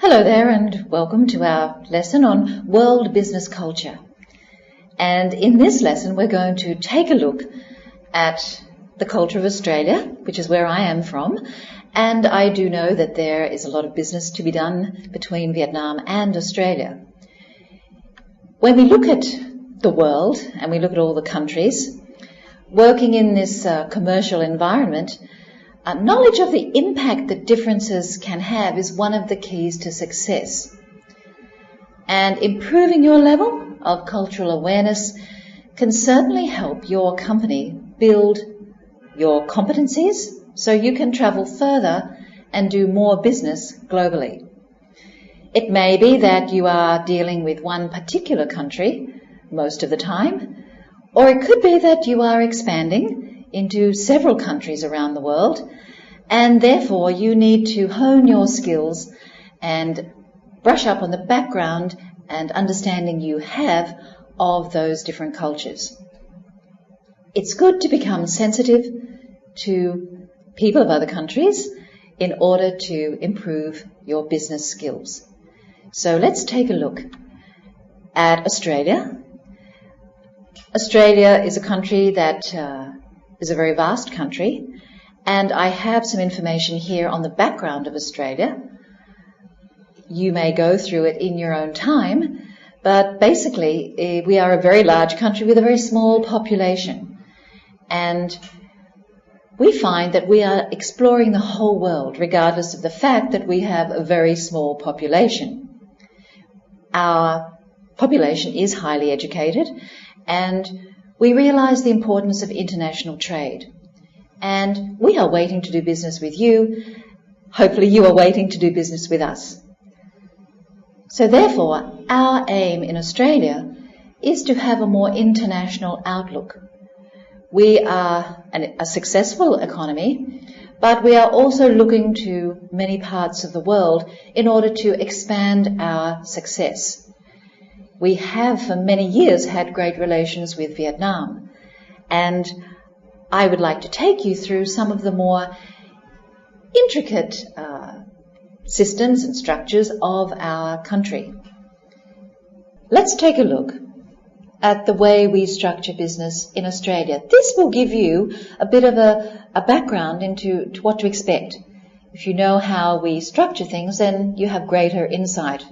Hello there and welcome to our lesson on world business culture. And in this lesson we're going to take a look at the culture of Australia, which is where I am from, and I do know that there is a lot of business to be done between Vietnam and Australia. When we look at the world and we look at all the countries working in this commercial environment, knowledge of the impact that differences can have is one of the keys to success. And improving your level of cultural awareness can certainly help your company build your competencies so you can travel further and do more business globally. It may be that you are dealing with one particular country most of the time, or it could be that you are expanding into several countries around the world, and therefore you need to hone your skills and brush up on the background and understanding you have of those different cultures. It's good to become sensitive to people of other countries in order to improve your business skills. So let's take a look at Australia. Australia is a country that is a very vast country, and I have some information here on the background of Australia. You may go through it in your own time, but basically we are a very large country with a very small population, and we find that we are exploring the whole world regardless of the fact that we have a very small population. Our population is highly educated, and we realise the importance of international trade, and we are waiting to do business with you. Hopefully you are waiting to do business with us. So therefore, our aim in Australia is to have a more international outlook. We are a successful economy, but we are also looking to many parts of the world in order to expand our success. We have for many years had great relations with Vietnam, and I would like to take you through some of the more intricate systems and structures of our country. Let's take a look at the way we structure business in Australia. This will give you a bit of a background into what to expect. If you know how we structure things, then you have greater insight.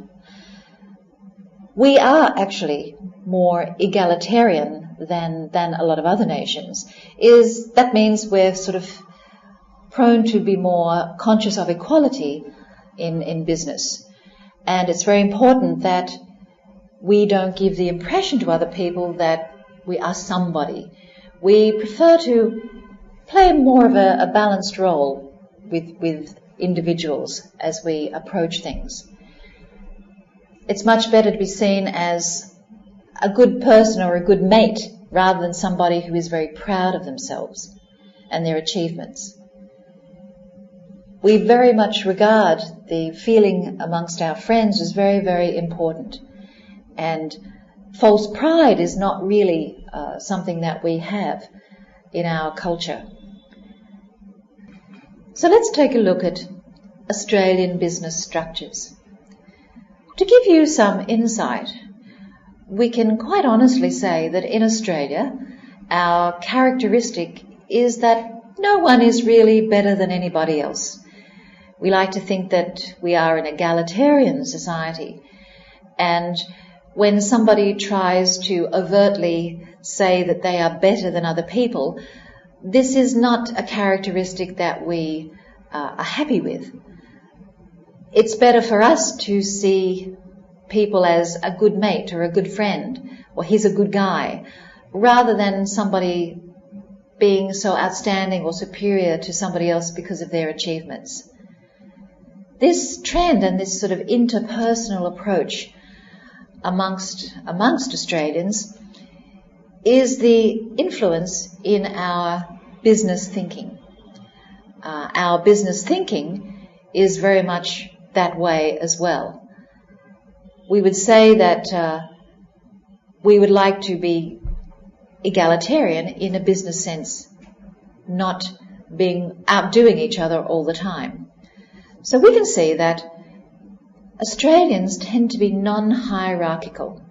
We are actually more egalitarian than a lot of other nations. That means we're sort of prone to be more conscious of equality in business. And it's very important that we don't give the impression to other people that we are somebody. We prefer to play more of a balanced role with individuals as we approach things. It's much better to be seen as a good person or a good mate rather than somebody who is very proud of themselves and their achievements. We very much regard the feeling amongst our friends as very, very important. And false pride is not really something that we have in our culture. So let's take a look at Australian business structures. To give you some insight, we can quite honestly say that in Australia, our characteristic is that no one is really better than anybody else. We like to think that we are an egalitarian society, and when somebody tries to overtly say that they are better than other people, this is not a characteristic that we are happy with. It's better for us to see people as a good mate or a good friend, or he's a good guy, rather than somebody being so outstanding or superior to somebody else because of their achievements. This trend and this sort of interpersonal approach amongst Australians is the influence in our business thinking. Our business thinking is very much that way as well. We would say that we would like to be egalitarian in a business sense, not being outdoing each other all the time. So we can see that Australians tend to be non-hierarchical.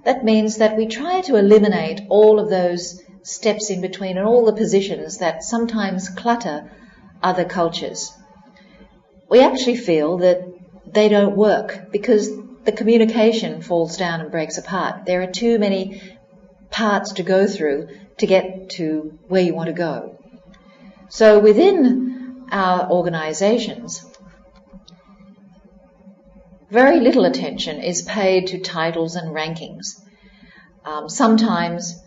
That means that we try to eliminate all of those steps in between and all the positions that sometimes clutter other cultures. We actually feel that they don't work because the communication falls down and breaks apart. There are too many parts to go through to get to where you want to go. So within our organisations, very little attention is paid to titles and rankings. Sometimes,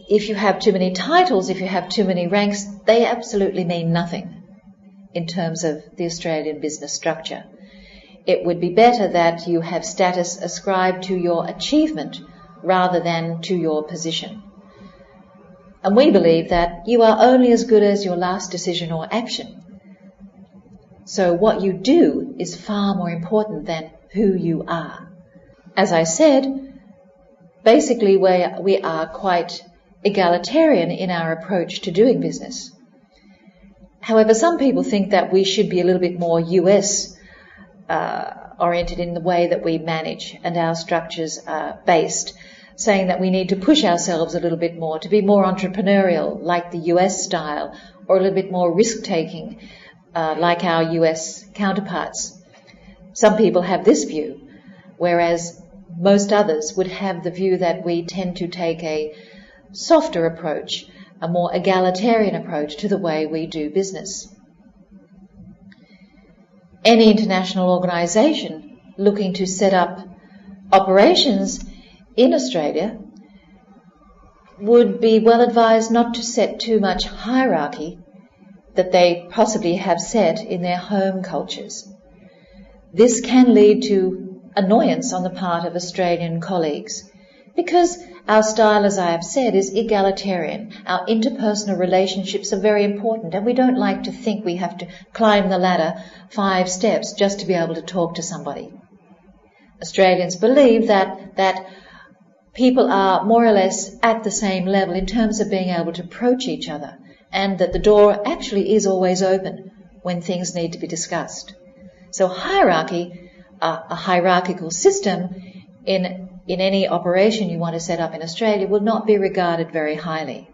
if you have too many titles, if you have too many ranks, they absolutely mean nothing in terms of the Australian business structure. It would be better that you have status ascribed to your achievement rather than to your position. And we believe that you are only as good as your last decision or action. So what you do is far more important than who you are. As I said, basically we are quite egalitarian in our approach to doing business. However, some people think that we should be a little bit more US oriented in the way that we manage and our structures are based, saying that we need to push ourselves a little bit more, to be more entrepreneurial, like the US style, or a little bit more risk-taking, like our US counterparts. Some people have this view, whereas most others would have the view that we tend to take a softer approach, a more egalitarian approach to the way we do business. Any international organisation looking to set up operations in Australia would be well advised not to set too much hierarchy that they possibly have set in their home cultures. This can lead to annoyance on the part of Australian colleagues because our style, as I have said, is egalitarian. Our interpersonal relationships are very important, and we don't like to think we have to climb the ladder 5 steps just to be able to talk to somebody. Australians believe that people are more or less at the same level in terms of being able to approach each other, and that the door actually is always open when things need to be discussed. So hierarchy, a hierarchical system in any operation you want to set up in Australia will not be regarded very highly.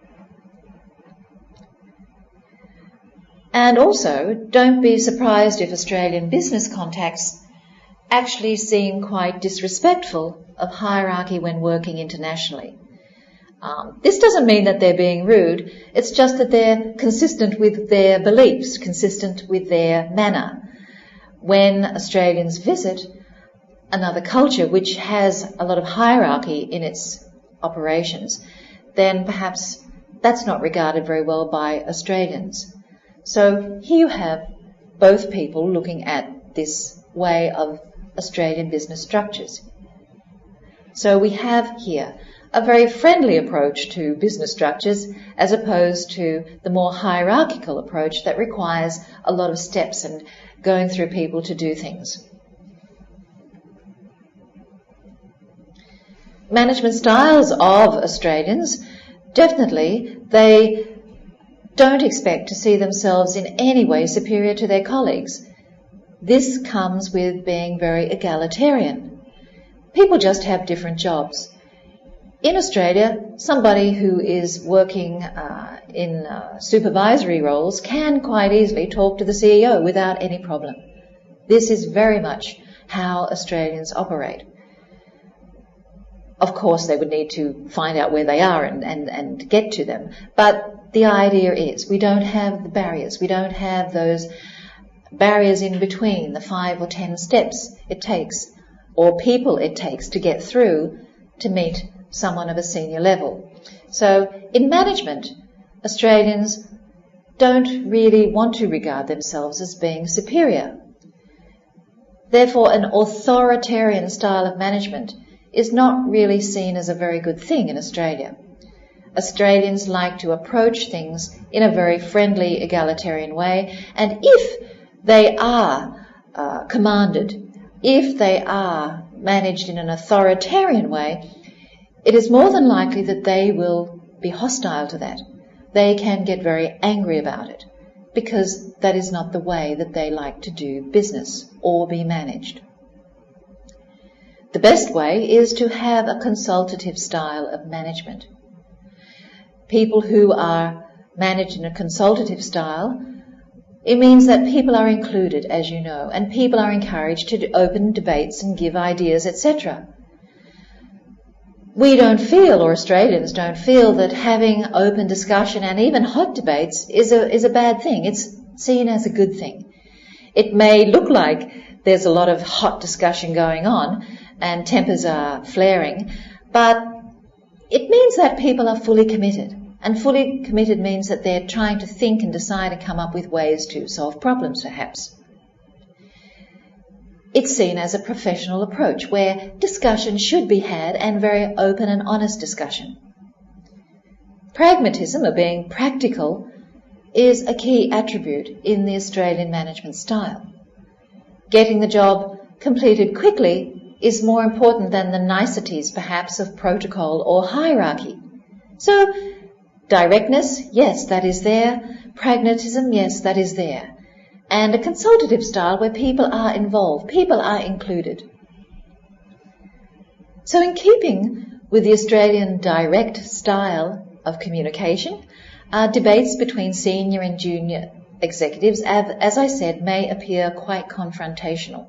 And also, don't be surprised if Australian business contacts actually seem quite disrespectful of hierarchy when working internationally. This doesn't mean that they're being rude, it's just that they're consistent with their beliefs, consistent with their manner. When Australians visit another culture which has a lot of hierarchy in its operations, then perhaps that's not regarded very well by Australians. So here you have both people looking at this way of Australian business structures. So we have here a very friendly approach to business structures as opposed to the more hierarchical approach that requires a lot of steps and going through people to do things. Management styles of Australians, definitely they don't expect to see themselves in any way superior to their colleagues. This comes with being very egalitarian. People just have different jobs. In Australia, somebody who is working in supervisory roles can quite easily talk to the CEO without any problem. This is very much how Australians operate. Of course, they would need to find out where they are and get to them. But the idea is we don't have the barriers. We don't have those barriers in between the 5 or 10 steps it takes or people it takes to get through to meet someone of a senior level. So in management, Australians don't really want to regard themselves as being superior. Therefore, an authoritarian style of management is not really seen as a very good thing in Australia. Australians like to approach things in a very friendly, egalitarian way, and if they are commanded, if they are managed in an authoritarian way, it is more than likely that they will be hostile to that. They can get very angry about it. because that is not the way that they like to do business or be managed. The best way is to have a consultative style of management. People who are managed in a consultative style, it means that people are included, as you know, and people are encouraged to open debates and give ideas, etc. We don't feel, or Australians don't feel, that having open discussion and even hot debates is a bad thing. It's seen as a good thing. It may look like there's a lot of hot discussion going on and tempers are flaring, but it means that people are fully committed. And fully committed means that they're trying to think and decide and come up with ways to solve problems, perhaps. It's seen as a professional approach where discussion should be had, and very open and honest discussion. Pragmatism, or being practical, is a key attribute in the Australian management style. Getting the job completed quickly is more important than the niceties, perhaps, of protocol or hierarchy. So, directness, yes, that is there. Pragmatism, yes, that is there. And a consultative style where people are involved, people are included. So in keeping with the Australian direct style of communication, debates between senior and junior executives, as I said, may appear quite confrontational.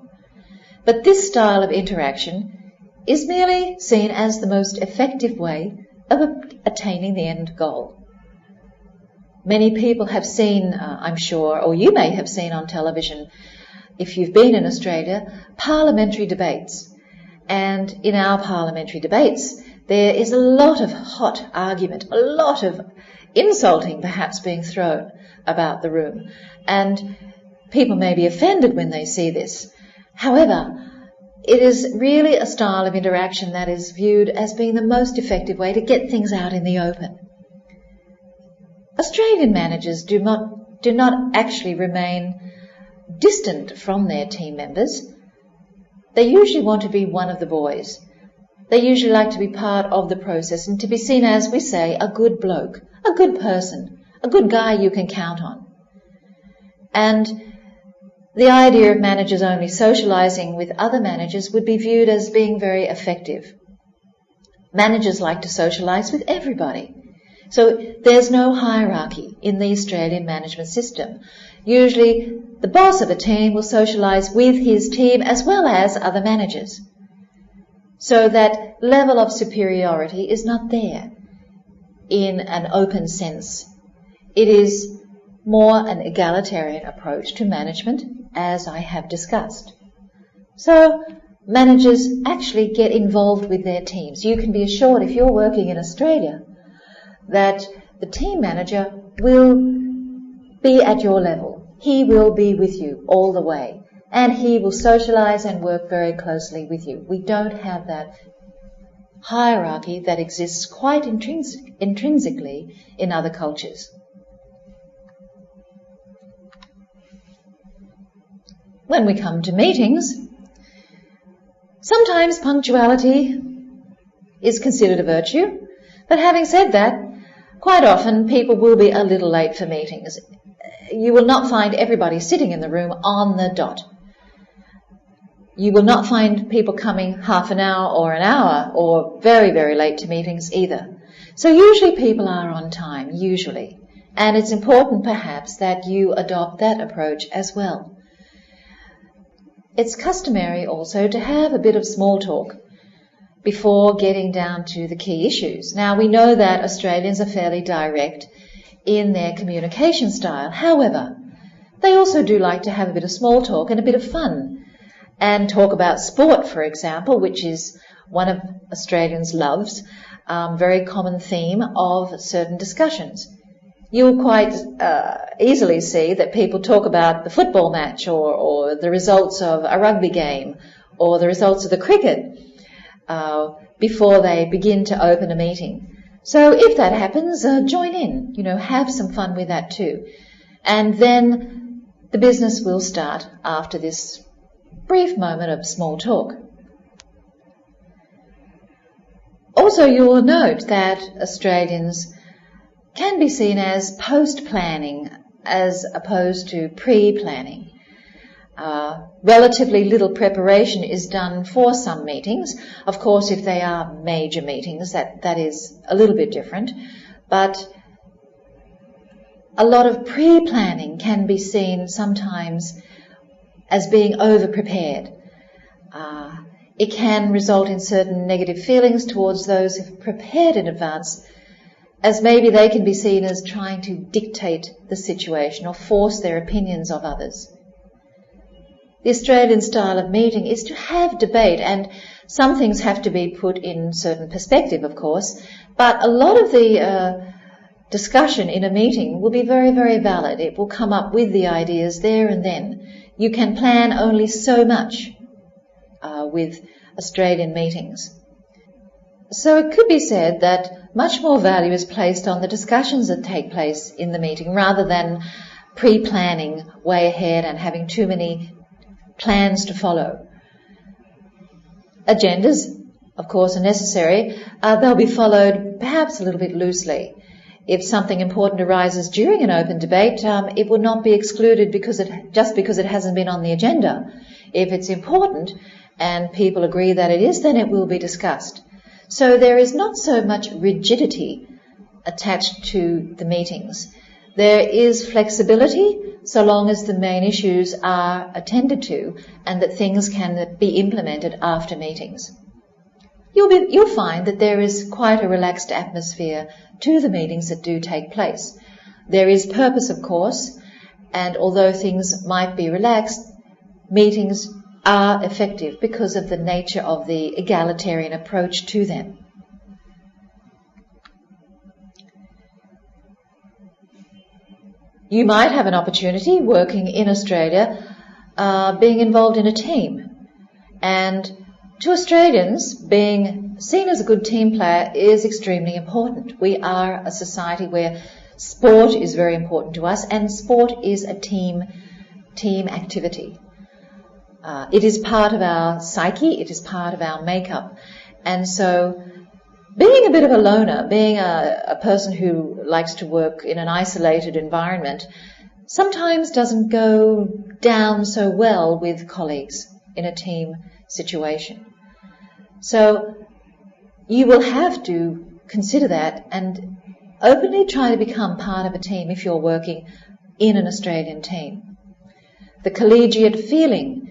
But this style of interaction is merely seen as the most effective way of attaining the end goal. Many people have seen, I'm sure, or you may have seen on television, if you've been in Australia, parliamentary debates. And in our parliamentary debates, there is a lot of hot argument, a lot of insulting perhaps being thrown about the room. And people may be offended when they see this. However, it is really a style of interaction that is viewed as being the most effective way to get things out in the open. Australian managers do not actually remain distant from their team members. They usually want to be one of the boys. They usually like to be part of the process and to be seen as, we say, a good bloke, a good person, a good guy you can count on. And the idea of managers only socialising with other managers would be viewed as being very effective. Managers like to socialise with everybody. So there's no hierarchy in the Australian management system. Usually the boss of a team will socialise with his team as well as other managers. So that level of superiority is not there in an open sense. It is more an egalitarian approach to management, as I have discussed. So managers actually get involved with their teams. You can be assured, if you're working in Australia, that the team manager will be at your level. He will be with you all the way, and he will socialise and work very closely with you. We don't have that hierarchy that exists quite intrinsically in other cultures. When we come to meetings, sometimes punctuality is considered a virtue, but having said that, quite often people will be a little late for meetings. You will not find everybody sitting in the room on the dot. You will not find people coming half an hour or very, very late to meetings either. So usually people are on time, usually. And it's important perhaps that you adopt that approach as well. It's customary also to have a bit of small talk before getting down to the key issues. Now, we know that Australians are fairly direct in their communication style. However, they also do like to have a bit of small talk and a bit of fun and talk about sport, for example, which is one of Australians' loves, very common theme of certain discussions. You'll quite easily see that people talk about the football match or the results of a rugby game or the results of the cricket before they begin to open a meeting. So if that happens, join in, have some fun with that too. And then the business will start after this brief moment of small talk. Also, you will note that Australians can be seen as post-planning as opposed to pre-planning. Relatively little preparation is done for some meetings. Of course, if they are major meetings, that is a little bit different. But a lot of pre-planning can be seen sometimes as being over-prepared. It can result in certain negative feelings towards those who've prepared in advance, as maybe they can be seen as trying to dictate the situation or force their opinions of others. The Australian style of meeting is to have debate, and some things have to be put in certain perspective, of course, but a lot of the discussion in a meeting will be very, very valid. It will come up with the ideas there and then. You can plan only so much with Australian meetings. So it could be said that much more value is placed on the discussions that take place in the meeting rather than pre-planning way ahead and having too many plans to follow. Agendas, of course, are necessary. They'll be followed perhaps a little bit loosely. If something important arises during an open debate, it will not be excluded just because it hasn't been on the agenda. If it's important and people agree that it is, then it will be discussed. So there is not so much rigidity attached to the meetings. There is flexibility so long as the main issues are attended to and that things can be implemented after meetings. You'll find that there is quite a relaxed atmosphere to the meetings that do take place. There is purpose, of course, and although things might be relaxed, meetings are effective because of the nature of the egalitarian approach to them. You might have an opportunity working in Australia, being involved in a team. And to Australians, being seen as a good team player is extremely important. We are a society where sport is very important to us, and sport is a team activity. It is part of our psyche, it is part of our makeup. And so being a bit of a loner, being a person who likes to work in an isolated environment, sometimes doesn't go down so well with colleagues in a team situation. So you will have to consider that and openly try to become part of a team if you're working in an Australian team. The collegiate feeling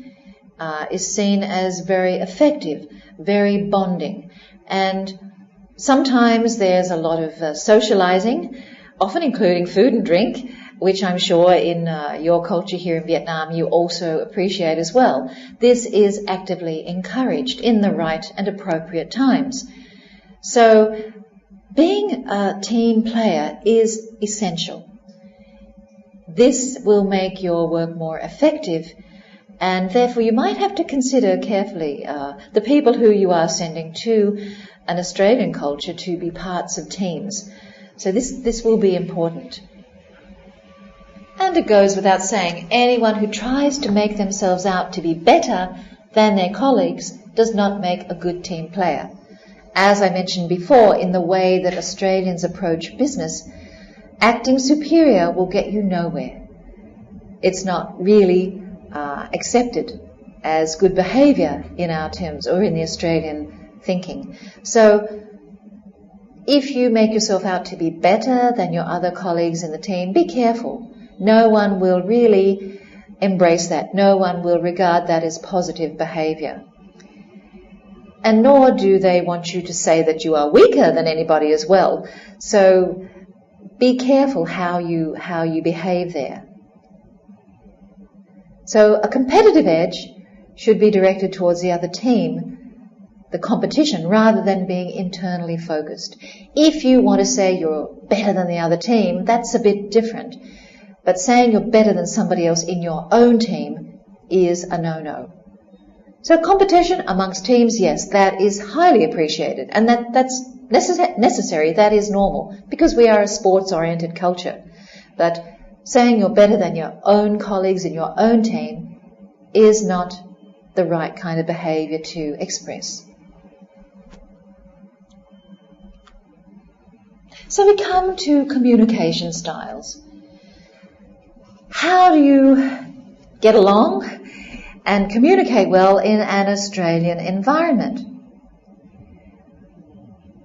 is seen as very effective, very bonding, and sometimes there's a lot of socialising, often including food and drink, which I'm sure in your culture here in Vietnam you also appreciate as well. This is actively encouraged in the right and appropriate times. So being a team player is essential. This will make your work more effective, and therefore you might have to consider carefully the people who you are sending to an Australian culture to be parts of teams. So this will be important. And it goes without saying, anyone who tries to make themselves out to be better than their colleagues does not make a good team player. As I mentioned before, in the way that Australians approach business, acting superior will get you nowhere. It's not really accepted as good behaviour in our terms or in the Australian thinking. So if you make yourself out to be better than your other colleagues in the team, be careful. No one will really embrace that. No one will regard that as positive behaviour. And nor do they want you to say that you are weaker than anybody as well. So be careful how you behave there. So a competitive edge should be directed towards the other team, the competition, rather than being internally focused. If you want to say you're better than the other team, that's a bit different. But saying you're better than somebody else in your own team is a no-no. So competition amongst teams, yes, that is highly appreciated, and that's necessary, that is normal, because we are a sports-oriented culture. But saying you're better than your own colleagues in your own team is not the right kind of behaviour to express. So we come to communication styles. How do you get along and communicate well in an Australian environment?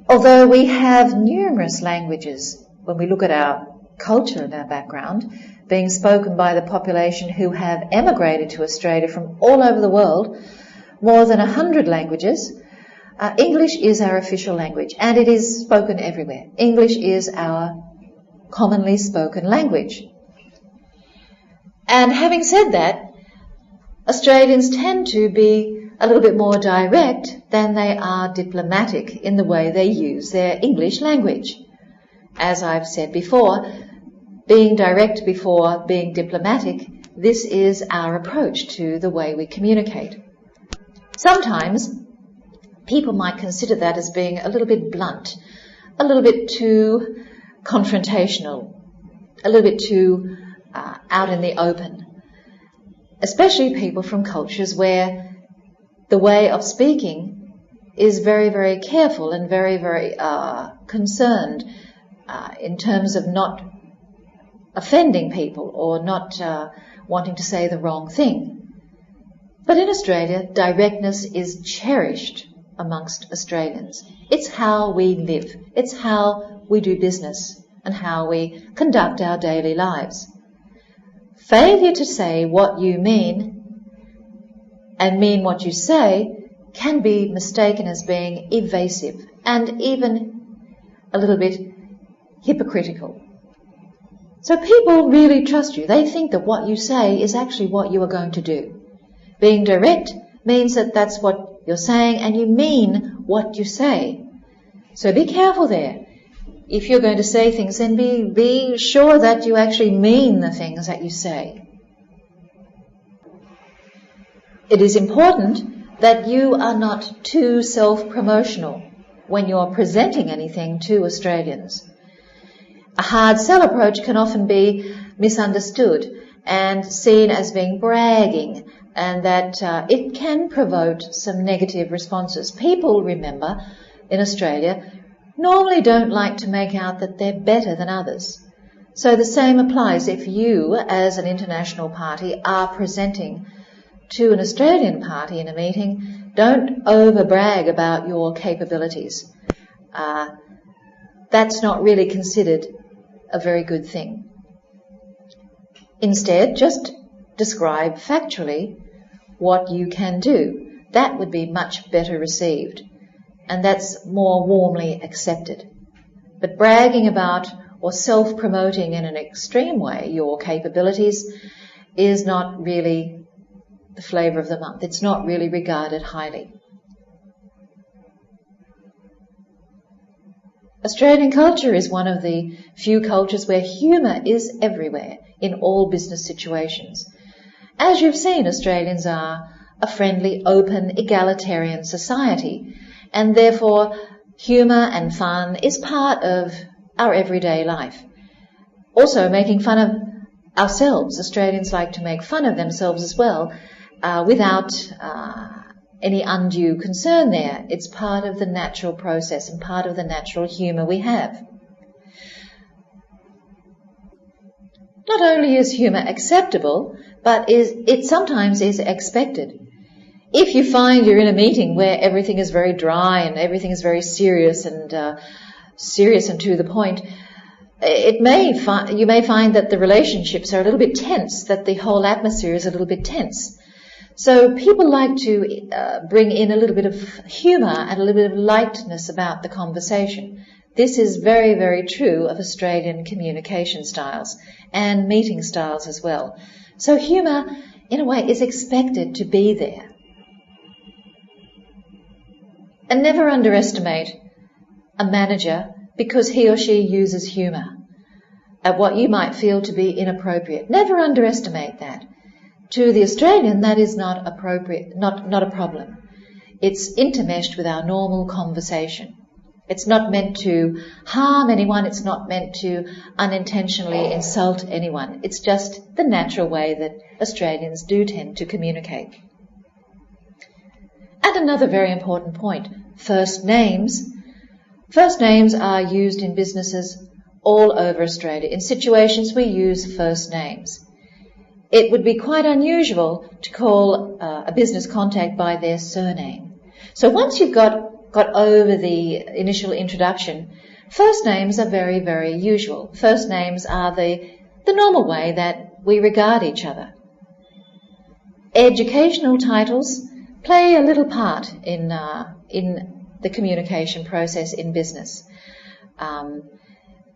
Although we have numerous languages, when we look at our culture and our background, being spoken by the population who have emigrated to Australia from all over the world, more than 100 languages, English is our official language, and it is spoken everywhere. English is our commonly spoken language. And having said that, Australians tend to be a little bit more direct than they are diplomatic in the way they use their English language. As I've said before, being direct before being diplomatic, this is our approach to the way we communicate. Sometimes people might consider that as being a little bit blunt, a little bit too confrontational, a little bit too out in the open, especially people from cultures where the way of speaking is very, very careful and very, very concerned in terms of not offending people or not wanting to say the wrong thing. But in Australia, directness is cherished amongst Australians. It's how we live. It's how we do business and how we conduct our daily lives. Failure to say what you mean and mean what you say can be mistaken as being evasive and even a little bit hypocritical. So people really trust you. They think that what you say is actually what you are going to do. Being direct means that that's what you're saying and you mean what you say. So be careful there. If you're going to say things, then be sure that you actually mean the things that you say. It is important that you are not too self-promotional when you're presenting anything to Australians. A hard sell approach can often be misunderstood and seen as being bragging, and that it can provoke some negative responses. People, remember, in Australia, normally don't like to make out that they're better than others. So the same applies if you, as an international party, are presenting to an Australian party in a meeting. Don't over-brag about your capabilities. That's not really considered a very good thing. Instead, just describe factually what you can do. That would be much better received, and that's more warmly accepted. But bragging about or self-promoting in an extreme way your capabilities is not really the flavour of the month. It's not really regarded highly. Australian culture is one of the few cultures where humour is everywhere in all business situations. As you've seen, Australians are a friendly, open, egalitarian society, and therefore humour and fun is part of our everyday life. Also, making fun of ourselves. Australians like to make fun of themselves as well, without any undue concern there. It's part of the natural process and part of the natural humour we have. Not only is humour acceptable, but it sometimes is expected. If you find you're in a meeting where everything is very dry and everything is very serious and to the point, you may find that the relationships are a little bit tense, that the whole atmosphere is a little bit tense. So people like to bring in a little bit of humour and a little bit of lightness about the conversation. This is very, very true of Australian communication styles and meeting styles as well. So humour, in a way, is expected to be there. And never underestimate a manager because he or she uses humour at what you might feel to be inappropriate. Never underestimate that. To the Australian, that is not appropriate, not a problem. It's intermeshed with our normal conversation. It's not meant to harm anyone. It's not meant to unintentionally insult anyone. It's just the natural way that Australians do tend to communicate. And another very important point, first names. First names are used in businesses all over Australia. In situations, we use first names. it would be quite unusual to call a business contact by their surname. So once you've got over the initial introduction, first names are very, very usual. First names are the normal way that we regard each other. Educational titles play a little part in the communication process in business.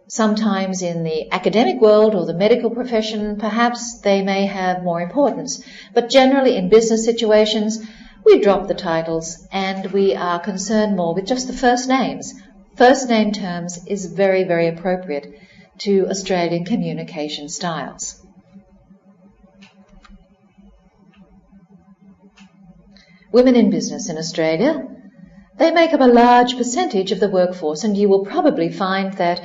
Sometimes in the academic world or the medical profession, perhaps they may have more importance. But generally in business situations, we drop the titles and we are concerned more with just the first names. First name terms is very, very appropriate to Australian communication styles. Women in business in Australia, they make up a large percentage of the workforce, and you will probably find that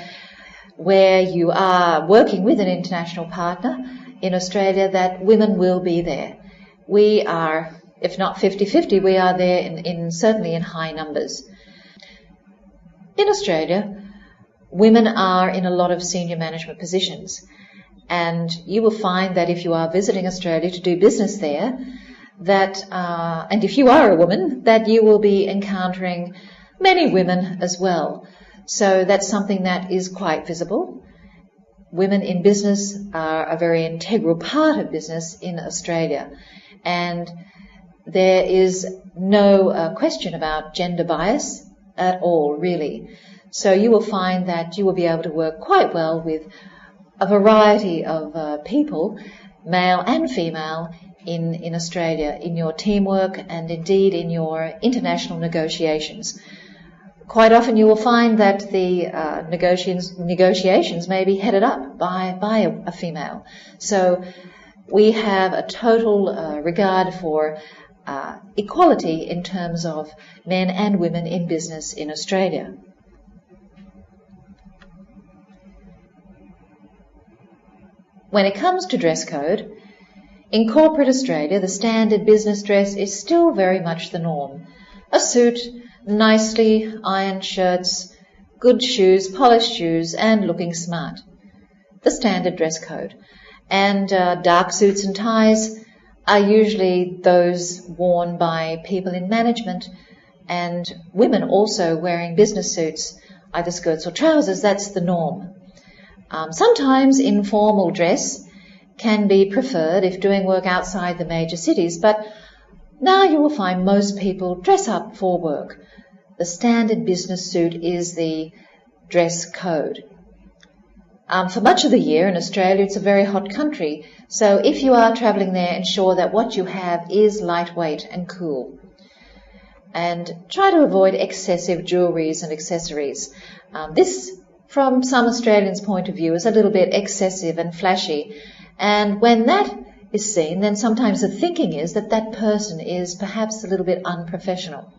where you are working with an international partner in Australia, that women will be there. We are, if not 50-50, we are there certainly in high numbers. In Australia, women are in a lot of senior management positions, and you will find that if you are visiting Australia to do business there, that and if you are a woman, that you will be encountering many women as well. So that's something that is quite visible. Women in business are a very integral part of business in Australia, and there is no question about gender bias at all, really. So you will find that you will be able to work quite well with a variety of people, male and female, in Australia, in your teamwork and indeed in your international negotiations. Quite often you will find that the negotiations may be headed up by a female. So we have a total regard for equality in terms of men and women in business in Australia. When it comes to dress code, in corporate Australia, the standard business dress is still very much the norm. A suit, nicely ironed shirts, good shoes, polished shoes, and looking smart. The standard dress code. And dark suits and ties are usually those worn by people in management, and women also wearing business suits, either skirts or trousers. That's the norm. Sometimes informal dress can be preferred if doing work outside the major cities, but now you will find most people dress up for work. The standard business suit is the dress code. For much of the year in Australia, it's a very hot country, so if you are travelling there, ensure that what you have is lightweight and cool. And try to avoid excessive jewelleries and accessories. This, from some Australians' point of view, is a little bit excessive and flashy. And when that is seen, then sometimes the thinking is that that person is perhaps a little bit unprofessional.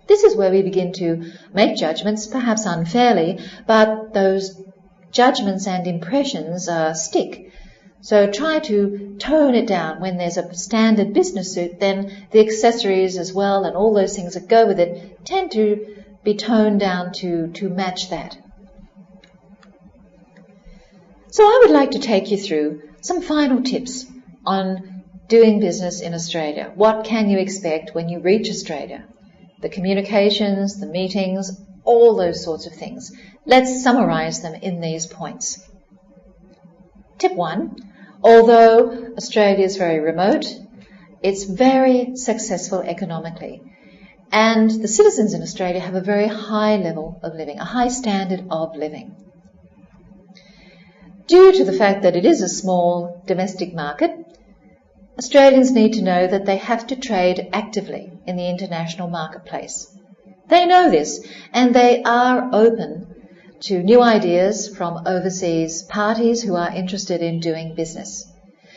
This is where we begin to make judgments, perhaps unfairly, but those judgments and impressions stick. So try to tone it down. When there's a standard business suit, then the accessories as well and all those things that go with it tend to be toned down to match that. So I would like to take you through some final tips on doing business in Australia. What can you expect when you reach Australia? The communications, the meetings, all those sorts of things. Let's summarise them in these points. Tip 1. Although Australia is very remote, it's very successful economically. And the citizens in Australia have a very high level of living, a high standard of living. Due to the fact that it is a small domestic market, Australians need to know that they have to trade actively in the international marketplace. They know this, and they are open to new ideas from overseas parties who are interested in doing business.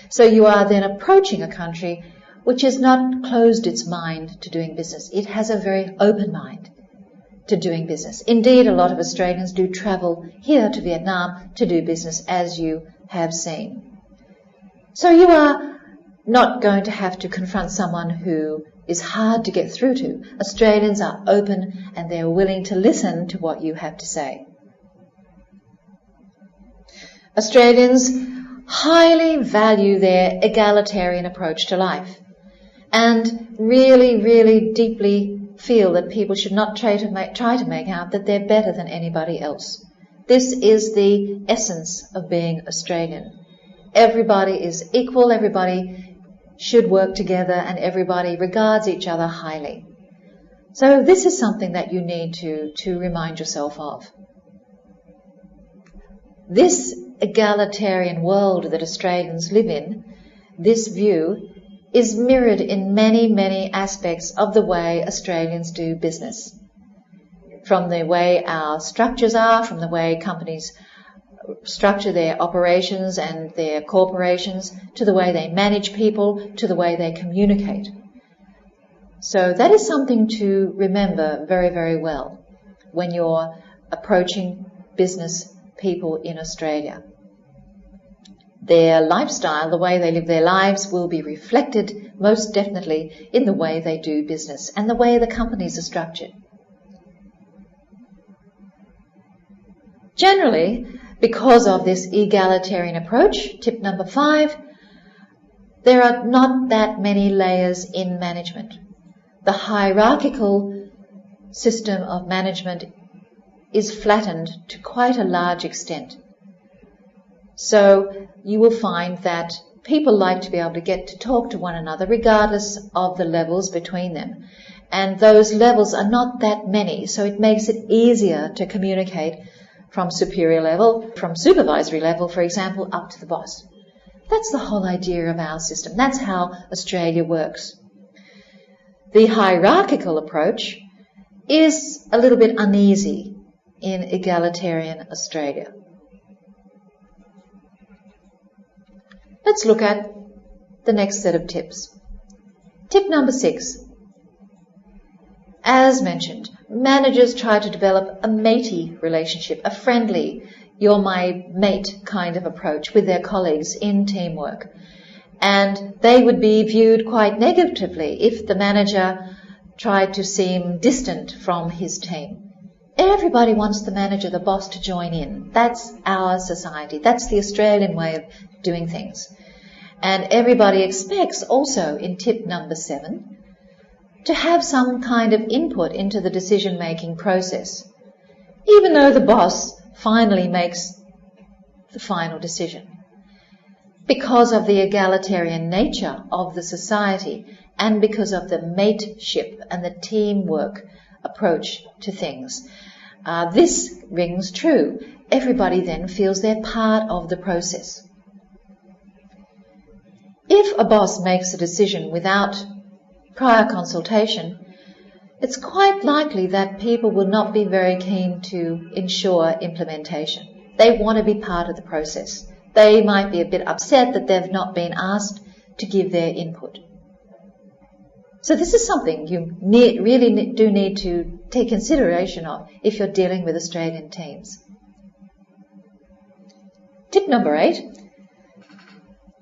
So you are then approaching a country which has not closed its mind to doing business. It has a very open mind to doing business. Indeed, a lot of Australians do travel here to Vietnam to do business, as you have seen. So you are not going to have to confront someone who is hard to get through to. Australians are open and they're willing to listen to what you have to say. Australians highly value their egalitarian approach to life and really, really deeply feel that people should not try to make out that they're better than anybody else. This is the essence of being Australian. Everybody is equal, everybody should work together, and everybody regards each other highly. So this is something that you need to remind yourself of. This egalitarian world that Australians live in, this view, is mirrored in many, many aspects of the way Australians do business. From the way our structures are, from the way companies structure their operations and their corporations, to the way they manage people, to the way they communicate. So that is something to remember very, very well when you're approaching business people in Australia. Their lifestyle, the way they live their lives, will be reflected most definitely in the way they do business and the way the companies are structured. Generally, because of this egalitarian approach, tip number 5, there are not that many layers in management. The hierarchical system of management is flattened to quite a large extent. So you will find that people like to be able to get to talk to one another regardless of the levels between them. And those levels are not that many, so it makes it easier to communicate from superior level, from supervisory level, for example, up to the boss. That's the whole idea of our system. That's how Australia works. The hierarchical approach is a little bit uneasy in egalitarian Australia. Let's look at the next set of tips. Tip number 6. As mentioned, managers try to develop a matey relationship, a friendly, you're my mate kind of approach with their colleagues in teamwork. And they would be viewed quite negatively if the manager tried to seem distant from his team. Everybody wants the manager, the boss, to join in. That's our society. That's the Australian way of doing things. And everybody expects also in tip number 7 to have some kind of input into the decision-making process, even though the boss finally makes the final decision. Because of the egalitarian nature of the society and because of the mateship and the teamwork approach to things, this rings true. Everybody then feels they're part of the process. If a boss makes a decision without prior consultation, it's quite likely that people will not be very keen to ensure implementation. They want to be part of the process. They might be a bit upset that they've not been asked to give their input. So this is something you really do need to take consideration of if you're dealing with Australian teams. Tip number 8.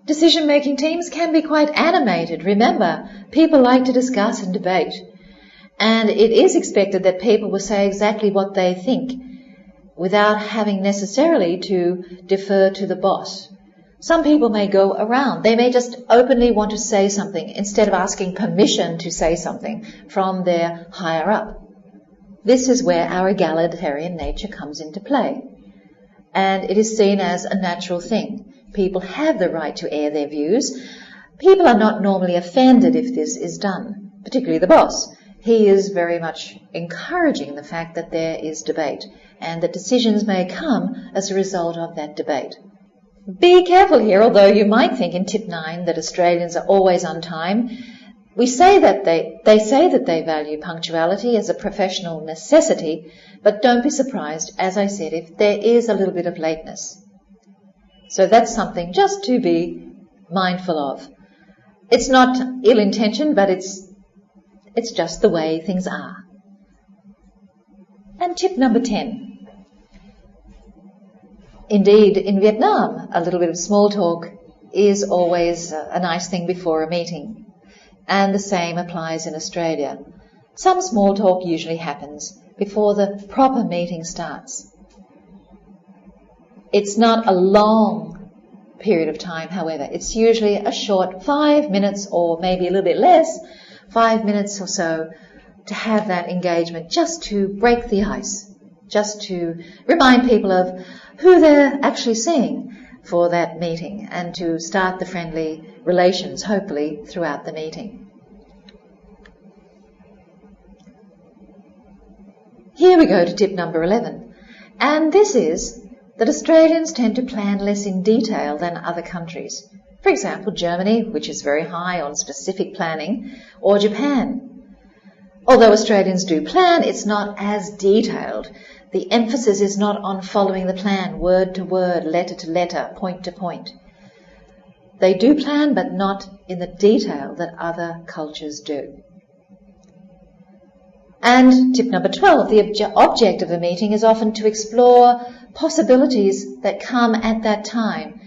Decision-making teams can be quite animated. Remember, people like to discuss and debate. And it is expected that people will say exactly what they think without having necessarily to defer to the boss. Some people may go around. They may just openly want to say something instead of asking permission to say something from their higher up. This is where our egalitarian nature comes into play. And it is seen as a natural thing. People have the right to air their views. People are not normally offended if this is done, particularly the boss. He is very much encouraging the fact that there is debate and that decisions may come as a result of that debate. Be careful here, although you might think in tip 9 that Australians are always on time. We say that they say that they value punctuality as a professional necessity, but don't be surprised, as I said, if there is a little bit of lateness. So that's something just to be mindful of. It's not ill-intentioned, but it's just the way things are. And tip number 10. Indeed, in Vietnam, a little bit of small talk is always a nice thing before a meeting. And the same applies in Australia. Some small talk usually happens before the proper meeting starts. It's not a long period of time, however. It's usually a short 5 minutes or maybe a little bit less, 5 minutes or so, to have that engagement just to break the ice, just to remind people of who they're actually seeing for that meeting and to start the friendly relations, hopefully, throughout the meeting. Here we go to tip number 11, and this is that Australians tend to plan less in detail than other countries. For example, Germany, which is very high on specific planning, or Japan. Although Australians do plan, it's not as detailed. The emphasis is not on following the plan word to word, letter to letter, point to point. They do plan, but not in the detail that other cultures do. And tip number 12, the object of a meeting is often to explore possibilities that come at that time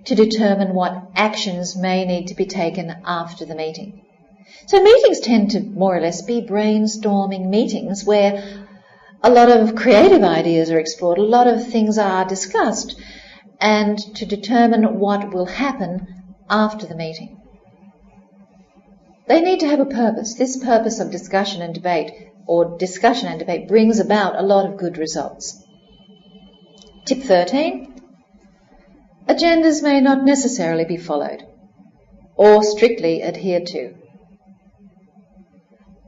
to determine what actions may need to be taken after the meeting. So meetings tend to more or less be brainstorming meetings where a lot of creative ideas are explored, a lot of things are discussed, and to determine what will happen after the meeting. They need to have a purpose. This purpose of discussion and debate brings about a lot of good results. Tip 13, agendas may not necessarily be followed or strictly adhered to.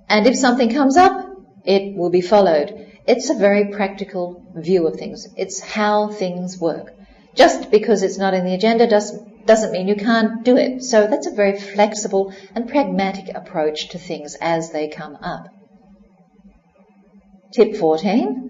And if something comes up, it will be followed. It's a very practical view of things. It's how things work. Just because it's not in the agenda doesn't mean you can't do it. So that's a very flexible and pragmatic approach to things as they come up. Tip 14.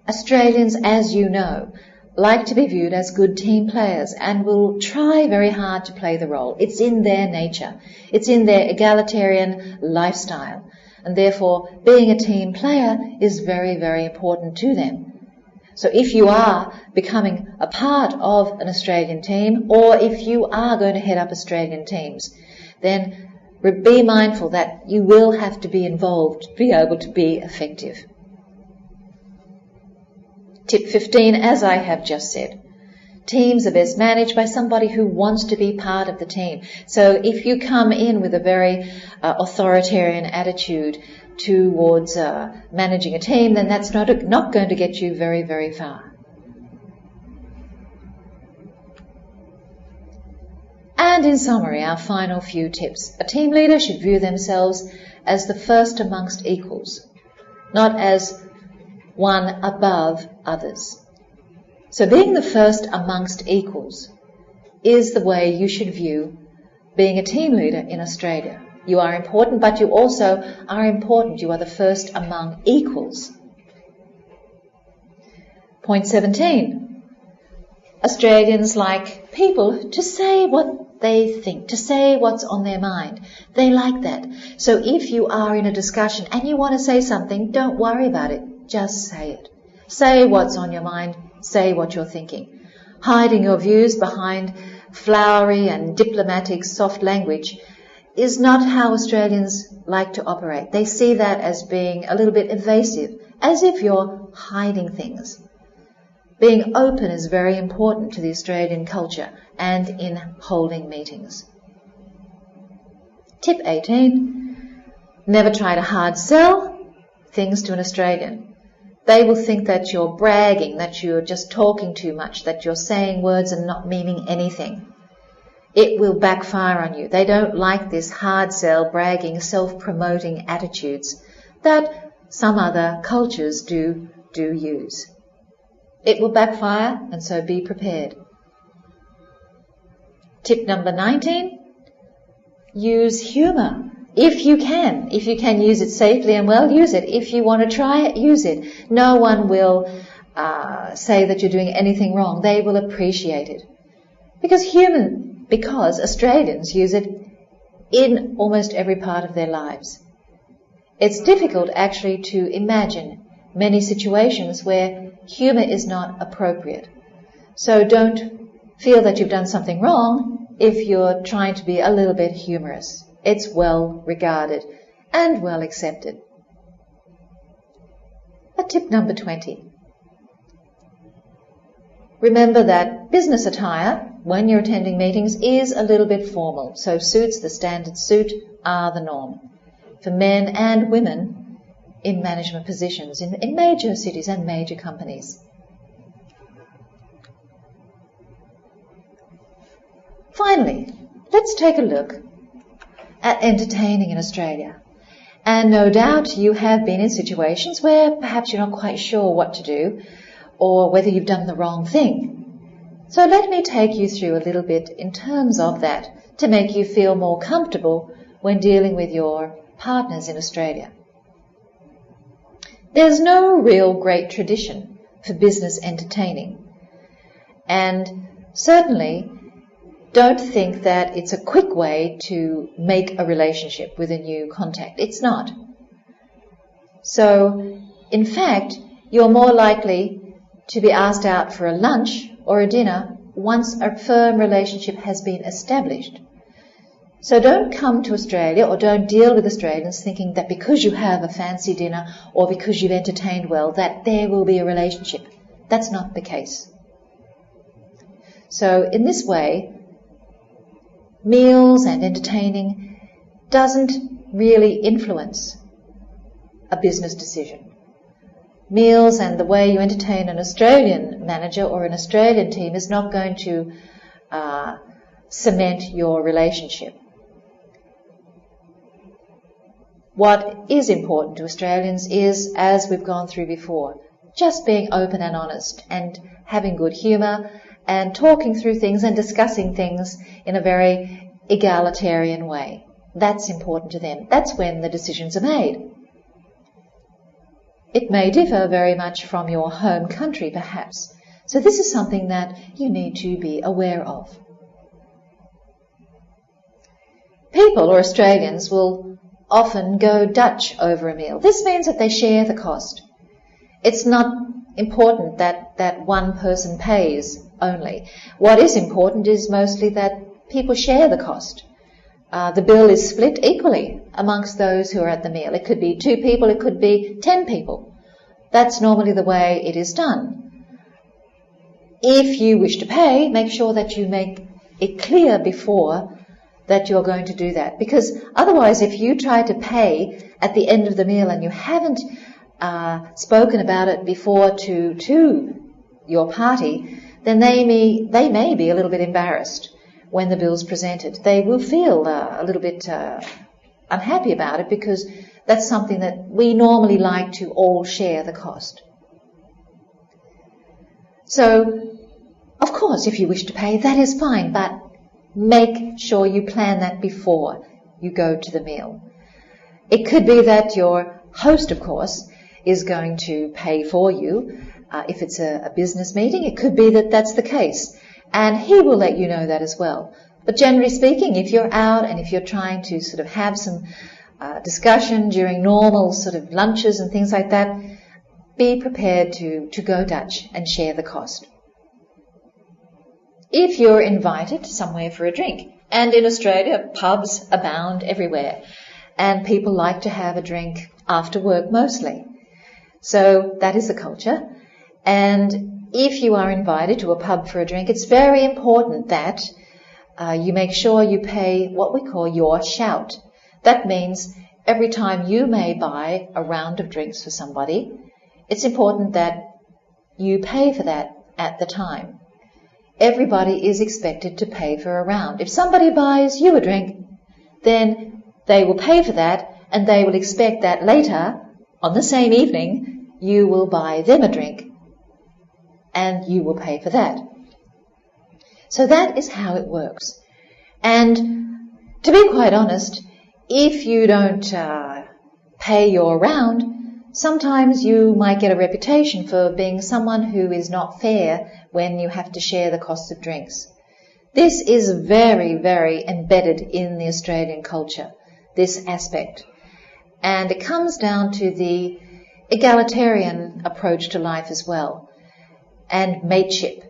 Australians, as you know, like to be viewed as good team players and will try very hard to play the role. It's in their nature. It's in their egalitarian lifestyle. And therefore, being a team player is very, very important to them. So if you are becoming a part of an Australian team, or if you are going to head up Australian teams, then be mindful that you will have to be involved to be able to be effective. Tip 15, as I have just said, teams are best managed by somebody who wants to be part of the team. So if you come in with a very authoritarian attitude towards managing a team, then that's not going to get you very, very far. And in summary, our final few tips. A team leader should view themselves as the first amongst equals, not as one above others. So being the first amongst equals is the way you should view being a team leader in Australia. You are important, but you also are important. You are the first among equals. Point 17. Australians like people to say what they think, to say what's on their mind. They like that. So if you are in a discussion and you want to say something, don't worry about it. Just say it. Say what's on your mind. Say what you're thinking. Hiding your views behind flowery and diplomatic soft language is not how Australians like to operate. They see that as being a little bit evasive, as if you're hiding things. Being open is very important to the Australian culture and in holding meetings. Tip 18, never try to hard sell things to an Australian. They will think that you're bragging, that you're just talking too much, that you're saying words and not meaning anything. It will backfire on you. They don't like this hard sell, bragging, self-promoting attitudes that some other cultures do use. It will backfire, and so be prepared. Tip number 19, use humour. If you can use it safely and well, use it. If you want to try it, use it. No one will say that you're doing anything wrong. They will appreciate it. Because Australians use it in almost every part of their lives. It's difficult actually to imagine many situations where humour is not appropriate. So don't feel that you've done something wrong if you're trying to be a little bit humorous. It's well regarded and well accepted. Tip number 20. Remember that business attire when you're attending meetings is a little bit formal. So suits, the standard suit, are the norm for men and women in management positions in major cities and major companies. Finally, let's take a look at entertaining in Australia. And no doubt you have been in situations where perhaps you're not quite sure what to do or whether you've done the wrong thing. So let me take you through a little bit in terms of that to make you feel more comfortable when dealing with your partners in Australia. There's no real great tradition for business entertaining. And certainly don't think that it's a quick way to make a relationship with a new contact. It's not. So, in fact, you're more likely to be asked out for a lunch or a dinner once a firm relationship has been established. So don't come to Australia or don't deal with Australians thinking that because you have a fancy dinner or because you've entertained well that there will be a relationship. That's not the case. So in this way, meals and entertaining doesn't really influence a business decision. Meals and the way you entertain an Australian manager or an Australian team is not going to cement your relationship. What is important to Australians is, as we've gone through before, just being open and honest and having good humour and talking through things and discussing things in a very egalitarian way. That's important to them. That's when the decisions are made. It may differ very much from your home country, perhaps. So this is something that you need to be aware of. People or Australians will often go Dutch over a meal. This means that they share the cost. It's not important that one person pays only. What is important is mostly that people share the cost. The bill is split equally amongst those who are at the meal. It could be 2 people, it could be 10 people. That's normally the way it is done. If you wish to pay, make sure that you make it clear before that you're going to do that. Because otherwise, if you try to pay at the end of the meal and you haven't spoken about it before to your party, then they may be a little bit embarrassed when the bill's presented. They will feel a little bit unhappy about it because that's something that we normally like to all share the cost. So, of course, if you wish to pay, that is fine, but make sure you plan that before you go to the meal. It could be that your host, of course, is going to pay for you. If it's a business meeting, it could be that that's the case. And he will let you know that as well. But generally speaking, if you're out and if you're trying to sort of have some discussion during normal sort of lunches and things like that, be prepared to go Dutch and share the cost. If you're invited somewhere for a drink, and in Australia, pubs abound everywhere, and people like to have a drink after work mostly. So that is the culture. And if you are invited to a pub for a drink, it's very important that you make sure you pay what we call your shout. That means every time you may buy a round of drinks for somebody, it's important that you pay for that at the time. Everybody is expected to pay for a round. If somebody buys you a drink, then they will pay for that and they will expect that later, on the same evening, you will buy them a drink and you will pay for that. So that is how it works. And to be quite honest, if you don't pay your round, sometimes you might get a reputation for being someone who is not fair when you have to share the cost of drinks. This is very, very embedded in the Australian culture, this aspect. And it comes down to the egalitarian approach to life as well, and mateship.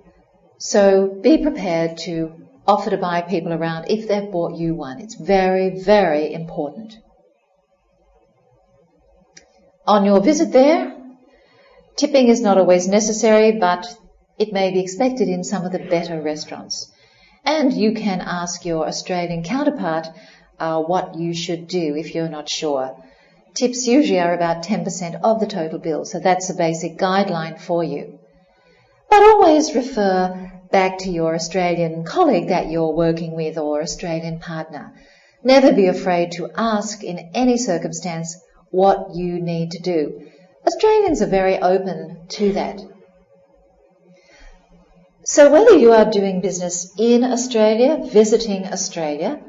So be prepared to offer to buy people around if they've bought you one. It's very, very important. On your visit there, tipping is not always necessary, but it may be expected in some of the better restaurants. And you can ask your Australian counterpart what you should do if you're not sure. Tips usually are about 10% of the total bill, so that's a basic guideline for you. But always refer back to your Australian colleague that you're working with or Australian partner. Never be afraid to ask in any circumstance what you need to do. Australians are very open to that. So whether you are doing business in Australia, visiting Australia,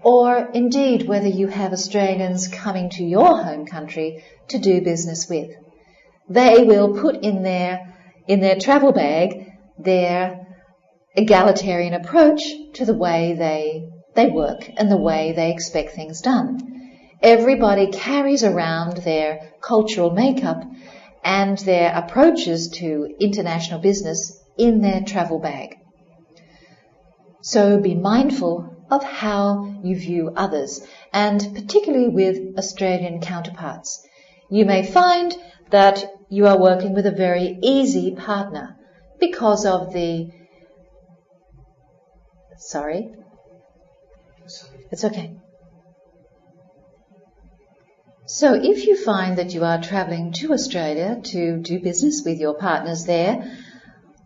or indeed whether you have Australians coming to your home country to do business with, they will put in their travel bag their egalitarian approach to the way they work and the way they expect things done. Everybody carries around their cultural makeup and their approaches to international business in their travel bag. So be mindful of how you view others, and particularly with Australian counterparts. You may find that you are working with a very easy partner because of the... Sorry? It's okay. So if you find that you are travelling to Australia to do business with your partners there,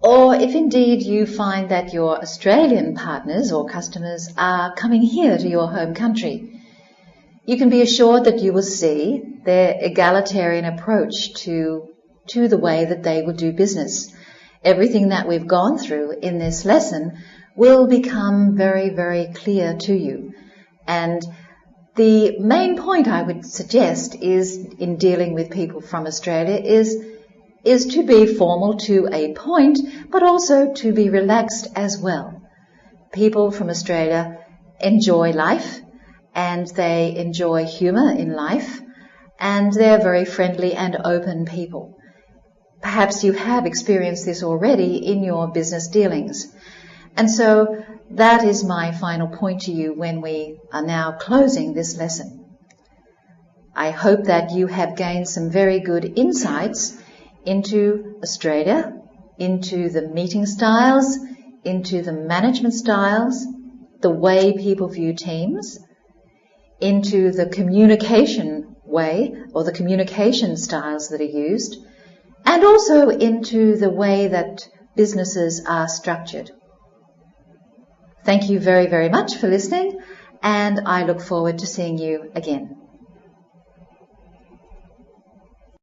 or if indeed you find that your Australian partners or customers are coming here to your home country, you can be assured that you will see their egalitarian approach to the way that they will do business. Everything that we've gone through in this lesson will become very, very clear to you. And the main point I would suggest is, in dealing with people from Australia, is to be formal to a point, but also to be relaxed as well. People from Australia enjoy life, and they enjoy humour in life, and they're very friendly and open people. Perhaps you have experienced this already in your business dealings. And so that is my final point to you when we are now closing this lesson. I hope that you have gained some very good insights into Australia, into the meeting styles, into the management styles, the way people view teams, into the communication way or the communication styles that are used, and also into the way that businesses are structured. Thank you very, very much for listening, and I look forward to seeing you again.